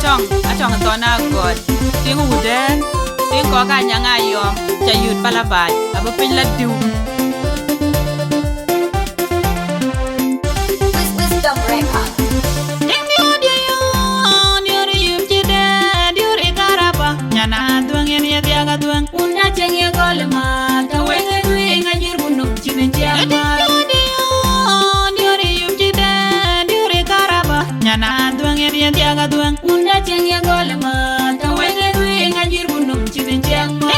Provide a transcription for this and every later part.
atong tona god ting uden ting ko ka nyanga yom cha yut palabaj abo pin la diu Wisdom Record. ting dio dio diori yum chide diori karapa nyana duang en ye diaga duang Una chenye golma, tawenge dwi ngajir bunum chine jama. diori yum chide diori karapa nyana duang en ye diaga duang Una chenye golma, tawenge dwi ngajir bunum chine jama.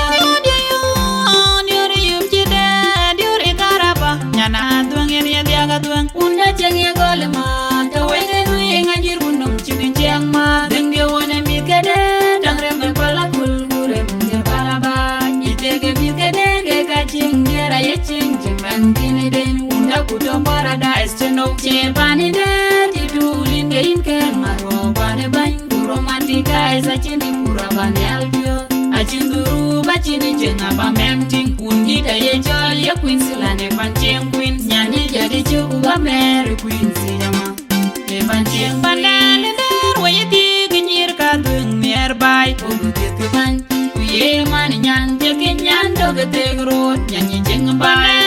Una chenye golma, tawenge dwi ngajir bunum chine jama. Dengde wana mikade, tangre mepala kulgure mungir palaba. Itege mikade, geka chingera ye ching kini den. Unda kuto paradise cheno chepani den. Titulinde inke maro bane bany. Romantika esa chini pura bane albio. Achinduru bachini chenga ba memting. Undita ye jol ye queen silane pancheng queen. Nyani jadi chuku ba mere queen siyama. Ye pancheng Panele der wayeti ginyir ka dung nearby ugu titu bany. Kuye mani nyan teke nyan doge tegro. Nyanyi cheng bane.